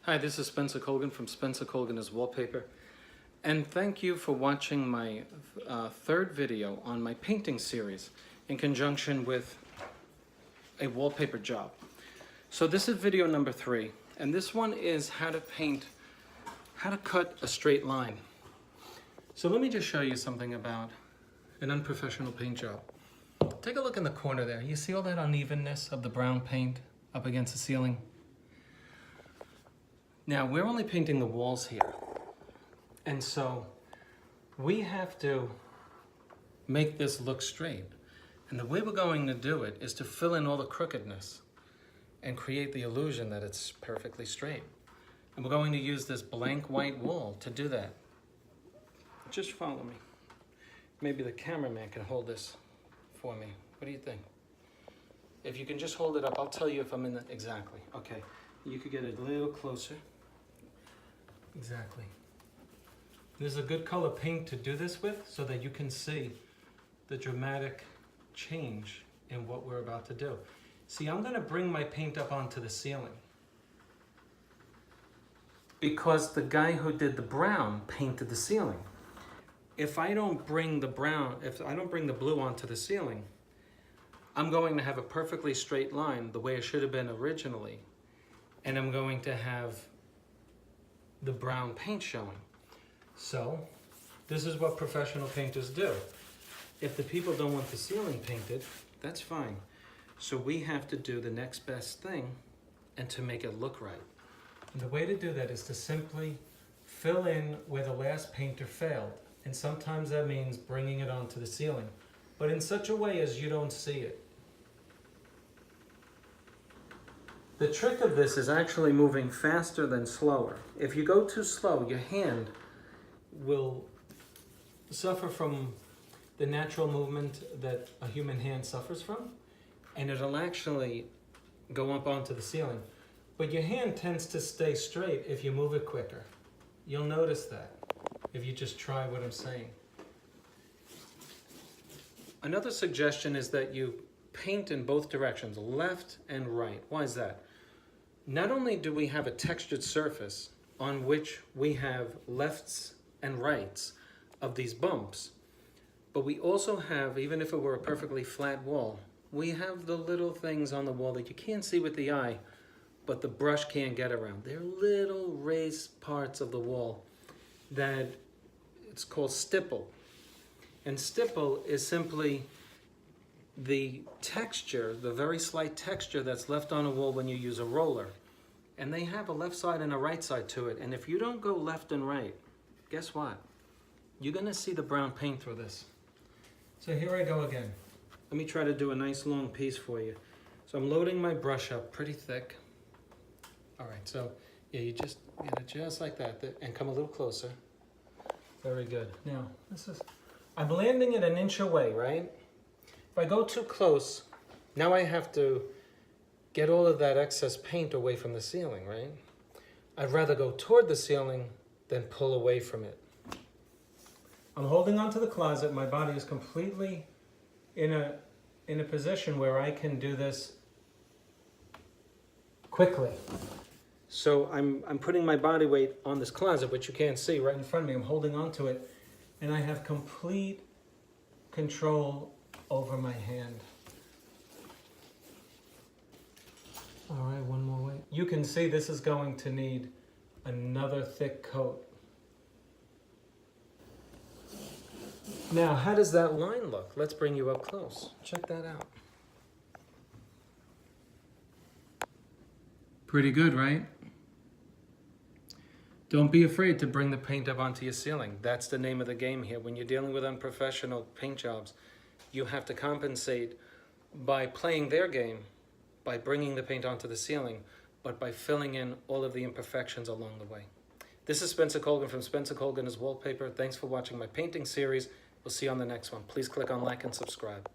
Hi, this is Spencer Colgan from Spencer Colgan is Wallpaper, and thank you for watching my third video on my painting series in conjunction with a wallpaper job. So this is video number 3, and this one is how to cut a straight line. So let me just show you something about an unprofessional paint job. Take a look in the corner there. You see all that unevenness of the brown paint up against the ceiling? Now, we're only painting the walls here, and so we have to make this look straight. And the way we're going to do it is to fill in all the crookedness and create the illusion that it's perfectly straight. And we're going to use this blank white wall to do that. Just follow me. Maybe the cameraman can hold this for me. What do you think? If you can just hold it up, I'll tell you if I'm in the, exactly. Okay, you could get a little closer. Exactly. This is a good color paint to do this with so that you can see the dramatic change in what we're about to do. See, I'm going to bring my paint up onto the ceiling because the guy who did the brown painted the ceiling. If I don't bring the blue onto the ceiling, I'm going to have a perfectly straight line the way it should have been originally, and I'm going to have the brown paint showing. So this is what professional painters do. If the people don't want the ceiling painted, that's fine. So we have to do the next best thing and to make it look right. And the way to do that is to simply fill in where the last painter failed. And sometimes that means bringing it onto the ceiling, but in such a way as you don't see it. The trick of this is actually moving faster than slower. If you go too slow, your hand will suffer from the natural movement that a human hand suffers from, and it'll actually go up onto the ceiling. But your hand tends to stay straight if you move it quicker. You'll notice that if you just try what I'm saying. Another suggestion is that you paint in both directions, left and right. Why is that? Not only do we have a textured surface on which we have lefts and rights of these bumps, but we also have, even if it were a perfectly flat wall, we have the little things on the wall that you can't see with the eye, but the brush can't get around. They're little raised parts of the wall that it's called stipple. And stipple is simply the texture, the very slight texture that's left on a wall when you use a roller. And they have a left side and a right side to it. And if you don't go left and right, guess what? You're gonna see the brown paint through this. So here I go again. Let me try to do a nice long piece for you. So I'm loading my brush up pretty thick. All right, so yeah, you just get it just like that and come a little closer. Very good. Now, I'm landing it an inch away, right? If I go too close, now I have to get all of that excess paint away from the ceiling, right? I'd rather go toward the ceiling than pull away from it. I'm holding onto the closet. My body is completely in a position where I can do this quickly. So I'm putting my body weight on this closet, which you can't see right in front of me. I'm holding onto it, and I have complete control over my hand. All right, one more way. You can see this is going to need another thick coat. Now, how does that line look? Let's bring you up close. Check that out. Pretty good, right? Don't be afraid to bring the paint up onto your ceiling. That's the name of the game here. When you're dealing with unprofessional paint jobs, you have to compensate by playing their game, by bringing the paint onto the ceiling, but by filling in all of the imperfections along the way. This is Spencer Colgan from Spencer Colgan is Wallpaper. Thanks for watching my painting series. We'll see you on the next one. Please click on like and subscribe.